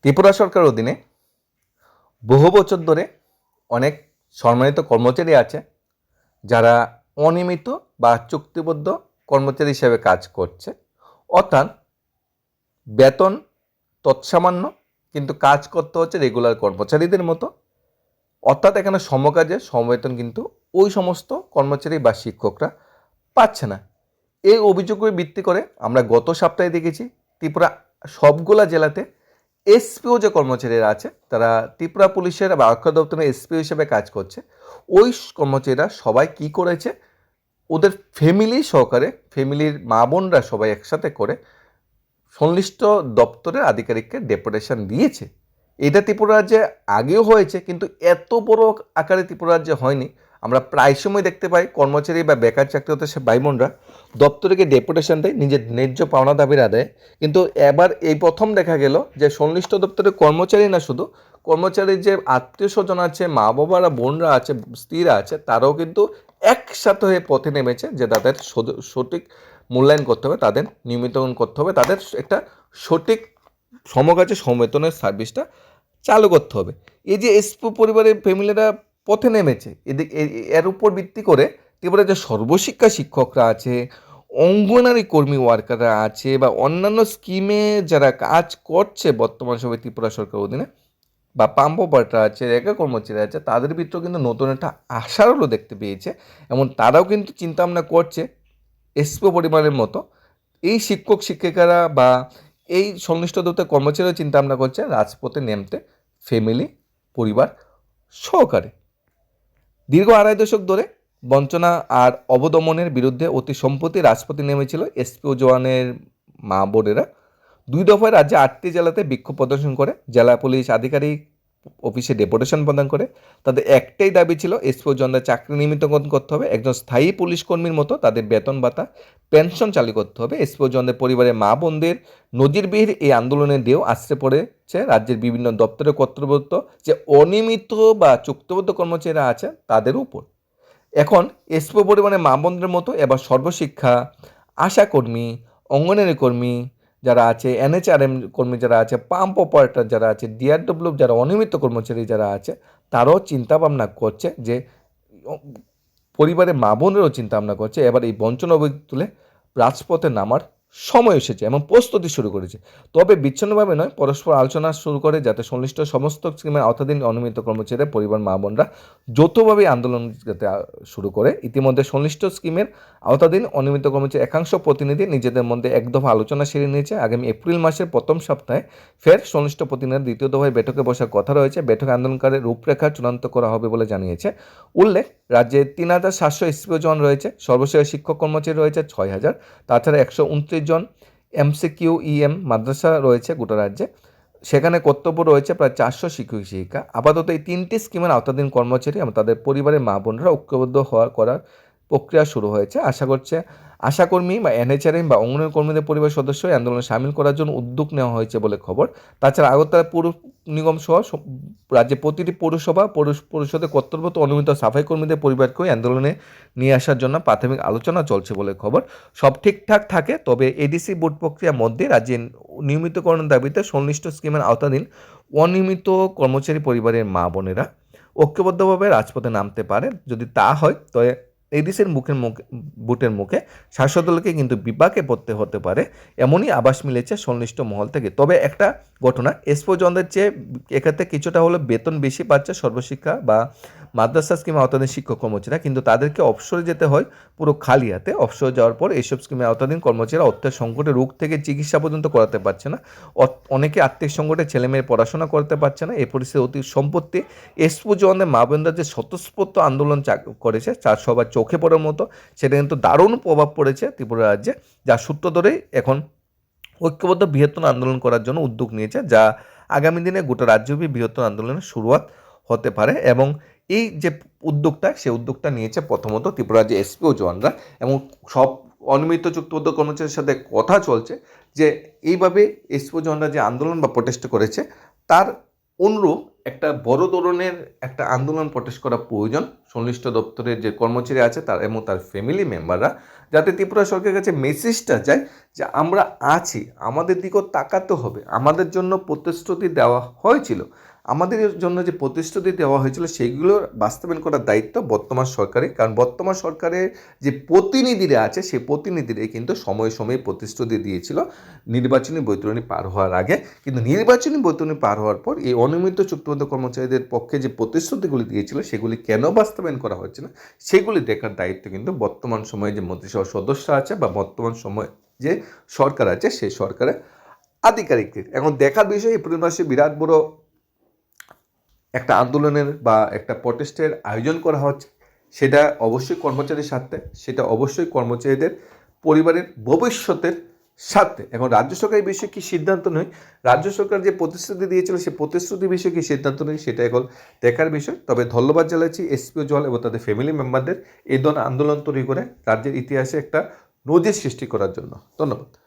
ত্রিপুরা সরকারের অধীনে বহু বছর ধরে অনেক সম্মানিত কর্মচারী আছে যারা অনিয়মিত বা চুক্তিবদ্ধ কর্মচারী হিসেবে কাজ করছে, অর্থাৎ বেতন তৎসামান্য কিন্তু কাজ করতে হচ্ছে রেগুলার কর্মচারীদের মতো। অর্থাৎ এখানে সমকাজে সমবেতন কিন্তু ওই সমস্ত কর্মচারী বা শিক্ষকরা পাচ্ছে না। এই অভিযোগের ভিত্তি করে আমরা গত সপ্তাহে দেখেছি ত্রিপুরা সবগুলা জেলাতে এসপিও যে কর্মচারীরা আছে তারা ত্রিপুরা পুলিশের বা অক্ষর দপ্তরের এসপিও হিসেবে কাজ করছে। ওই কর্মচারীরা সবাই কি করেছে, ওদের ফ্যামিলি সহকারে ফ্যামিলির মা বোনরা সবাই একসাথে করে সংশ্লিষ্ট দপ্তরের আধিকারিককে ডেপুটেশন দিয়েছে। এটা ত্রিপুরা রাজ্যে আগেও হয়েছে, কিন্তু এত বড় আকারে ত্রিপুরা রাজ্যে হয়নি। আমরা প্রায় সময় দেখতে পাই কর্মচারী বা বেকার চাকরিরত সে ভাই বোনরা দপ্তরকে ডেপুটেশন দেয় নিজের ন্যায্য পাওনা দাবির আদায়ে। কিন্তু এবার এই প্রথম দেখা গেল যে সংশ্লিষ্ট দপ্তরের কর্মচারী না, শুধু কর্মচারীর যে আত্মীয় স্বজন আছে, মা বাবারা, বোনরা আছে, স্ত্রীরা আছে, তারাও কিন্তু একসাথে হয়ে পথে নেমেছে যে তাদের সঠিক মূল্যায়ন করতে হবে, তাদের নিয়মিতকরণ করতে হবে, তাদের একটা সঠিক সমকাজে সমবেতনের সার্ভিসটা চালু করতে হবে। এই যে এসপি পরিবারের ফ্যামিলিরা পথে নেমেছে, এর উপর ভিত্তি করে ত্রিপুরা যে সর্বশিক্ষা শিক্ষকরা আছে, অঙ্গনারী কর্মী ওয়ার্কাররা আছে বা অন্যান্য স্কিমে যারা কাজ করছে বর্তমান সময় ত্রিপুরা সরকার অধীনে, বা পাম্প অপারেটর আছে, রেখা কর্মচারী আছে, তাদের ভিতরেও কিন্তু নতুন একটা আশার আলো দেখতে পেয়েছে। এবং তারাও কিন্তু চিন্তাভাবনা করছে এসপি পরিবারের মতো এই শিক্ষক শিক্ষিকারা বা এই সংশ্লিষ্ট দপ্তরের কর্মচারীও চিন্তাভাবনা করছে রাজপথে নেমতে, ফ্যামিলি পরিবার সহকারে। দীর্ঘ 2.5 দশক ধরে বঞ্চনা আর অবদমনের বিরুদ্ধে অতি সম্প্রতি রাজপথে নেমেছিল এসপিও জওয়ানের মা বোনেরা। 2 দফায় রাজ্যে 8টি জেলাতে বিক্ষোভ প্রদর্শন করে, জেলা পুলিশ আধিকারিক অফিসে ডেপুটেশন প্রদান করে। তাদের একটাই দাবি ছিল এসপিও জনদের চাকরি নিয়মিতকরণ করতে হবে, একজন স্থায়ী পুলিশ কর্মীর মতো তাদের বেতন ভাতা পেনশন চালু করতে হবে। এসপিও জনদের পরিবারের মা বোনদের নজিরবিহীন এই আন্দোলনের ঢেউ আসতে পড়েছে রাজ্যের বিভিন্ন দপ্তরের কর্তব্যরত যে অনিয়মিত বা চুক্তিবদ্ধ কর্মচারীরা আছে তাদের উপর। এখন এসপিও পরিবারের মা বোনদের মতো এবার সর্বশিক্ষা, আশাকর্মী, অঙ্গনারী কর্মী যারা আছে, এনএচআরএম কর্মী যারা আছে, পাম্প অপারেটর যারা আছে, ডিআরডব্লিউ যারা অনিয়মিত কর্মচারী যারা আছে, তারাও চিন্তাভাবনা করছে যে পরিবারের মা বোনেরও চিন্তাভাবনা করছে এবার এই বঞ্চনা অভিযোগ তুলে রাজপথে নামার সময় এসেছে এবং প্রস্তুতি শুরু করেছে। তবে বিচ্ছিন্নভাবে নয়, পরস্পর আলোচনা শুরু করে যাতে সংশ্লিষ্ট সমস্ত স্কিমের আওতাধীন অনিয়মিত কর্মচারীদের পরিবার মা বোনরা যৌথভাবে আন্দোলন যাতে শুরু করে। ইতিমধ্যে সংশ্লিষ্ট স্কিমের আওতাধীন অনিয়মিত কর্মচারী একাংশ প্রতিনিধি নিজেদের মধ্যে এক দফা আলোচনা সেরে নিয়েছে। আগামী এপ্রিল মাসের প্রথম সপ্তাহে ফের সংশ্লিষ্ট প্রতিনিধি দ্বিতীয় দফায় বৈঠকে বসার কথা রয়েছে। বৈঠকে আন্দোলনকারী রূপরেখা চূড়ান্ত করা হবে বলে জানিয়েছে। উল্লেখ, রাজ্যে 3,700 এসপিও জন রয়েছে, সর্বশেষ শিক্ষক কর্মচারী রয়েছে 6,000। তাছাড়া 129 জন এমসিকিউ ইএম মাদ্রাসা রয়েছে গোটা রাজ্যে, সেখানে কর্তব্য রয়েছে প্রায় 400 শিক্ষক শিক্ষিকা। আপাতত এই 3টি স্কিমের আওতাধীন কর্মচারী এবং তাদের পরিবারের মা বোনরা ঐক্যবদ্ধ করার প্রক্রিয়া শুরু হয়েছে। আশাকর্মী বা এনএচআরএম বা অঙ্গনওয়াড়ি কর্মীদের পরিবার সদস্য এই আন্দোলনে সামিল করার জন্য উদ্যোগ নেওয়া হয়েছে বলে খবর। তাছাড়া আগরতলা পৌর নিগম সহ রাজ্যে প্রতিটি পৌরসভা পরিষদে কর্তব্যরত অনিয়মিত সাফাই কর্মীদের পরিবারকেও আন্দোলনে নিয়ে আসার জন্য প্রাথমিক আলোচনা চলছে বলে খবর। সব ঠিকঠাক থাকে তবে এডিসি বোর্ড প্রক্রিয়ার মধ্যে রাজ্যে নিয়মিতকরণের দাবিতে সংশ্লিষ্ট স্কিমের আওতাধীন অনিয়মিত কর্মচারী পরিবারের মা বোনেরা ঐক্যবদ্ধভাবে রাজপথে নামতে পারে। যদি তা হয় তবে এডিসির বুটের মুখে শাসক দলকে কিন্তু বিপাকে পড়তে হতে পারে, এমনই আভাস মিলেছে সংশ্লিষ্ট মহল থেকে। তবে একটা ঘটনা, এসপিও জনদের চেয়ে এক্ষেত্রে কিছুটা হলে বেতন বেশি পাচ্ছে সর্বশিক্ষা বা মাদ্রাসা স্কিমে আওতাধীন শিক্ষক কর্মচারীরা, কিন্তু তাদেরকে অবসরে যেতে হয় পুরো খালি হাতে। অবসরে যাওয়ার পর এইসব স্কিমে আওতাধীন কর্মচারীরা অর্থের সংকটে রোগ থেকে চিকিৎসা পর্যন্ত করাতে পারছে না, অনেকে আর্থিক সংকটে ছেলেমেয়ের পড়াশোনা করতে পারছে না। এই পরিস্থিতি অতি সম্পত্তি এসপিও জওয়ানদের মা বোনরা যে স্বতঃস্ফূর্ত আন্দোলন করেছে তার সবার চোখে পড়ার মতো, সেটা কিন্তু দারুণ প্রভাব পড়েছে ত্রিপুরা রাজ্যে, যার সূত্র ধরেই এখন ঐক্যবদ্ধ বৃহত্তর আন্দোলন করার জন্য উদ্যোগ নিয়েছে, যা আগামী দিনে গোটা রাজ্যব্যাপী বৃহত্তর আন্দোলনের শুরুয়াত হতে পারে। এবং এই যে উদ্যোগটা, সেই উদ্যোগটা নিয়েছে প্রথমত ত্রিপুরা রাজ্যে এসপিও জওয়ানরা, এবং সব অনিয়মিত চুক্তিবদ্ধ কর্মচারীর সাথে কথা চলছে যে এইভাবে এসপিও জওয়ানরা যে আন্দোলন বা প্রোটেস্ট করেছে তার অনুরূপ একটা বড় ধরনের একটা আন্দোলন প্রটেস্ট করা প্রয়োজন সংশ্লিষ্ট দপ্তরের যে কর্মচারী আছে তার এবং তার ফ্যামিলি মেম্বাররা, যাতে ত্রিপুরা সরকারের কাছে মেসেজটা যায় যে আমরা আছি, আমাদের দিকেও তাকাতে হবে, আমাদের জন্য প্রতিশ্রুতি দেওয়া হয়েছিল, আমাদের জন্য যে প্রতিশ্রুতি দেওয়া হয়েছিল সেইগুলোর বাস্তবায়ন করার দায়িত্ব বর্তমান সরকারের। কারণ বর্তমান সরকারের যে প্রতিনিধিরা আছে সেই প্রতিনিধিরাই কিন্তু সময়ে সময়ে প্রতিশ্রুতি দিয়েছিল নির্বাচনী বৈতরণী পার হওয়ার আগে। কিন্তু নির্বাচনী বৈতরণী পার হওয়ার পর এই অনিয়মিত চুক্তিবদ্ধ কর্মচারীদের পক্ষে যে প্রতিশ্রুতিগুলি দিয়েছিল সেগুলি কেন বাস্তবায়ন করা হচ্ছে না সেগুলি দেখার দায়িত্ব কিন্তু বর্তমান সময়ে যে মন্ত্রিসভার সদস্য আছে বা বর্তমান সময়ে যে সরকার আছে সেই সরকারের আধিকারিকদের। এখন দেখার বিষয় এপ্রিল মাসে বিরাট বড় একটা আন্দোলনের বা একটা প্রটেস্টের আয়োজন করা হচ্ছে, সেটা অবশ্যই কর্মচারীর স্বার্থে, সেটা অবশ্যই কর্মচারীদের পরিবারের ভবিষ্যতের স্বার্থে। এখন রাজ্য সরকার এই বিষয়ে কী সিদ্ধান্ত নেয়, রাজ্য সরকার যে প্রতিশ্রুতি দিয়েছিল সেই প্রতিশ্রুতির বিষয়ে কী সিদ্ধান্ত নেয় সেটা এখন দেখার বিষয়। তবে ধন্যবাদ জানাচ্ছি এসপিও জল এবং তাদের ফ্যামিলি মেম্বারদের এই ধরনের আন্দোলন তৈরি করে রাজ্যের ইতিহাসে একটা নজির সৃষ্টি করার জন্য। ধন্যবাদ।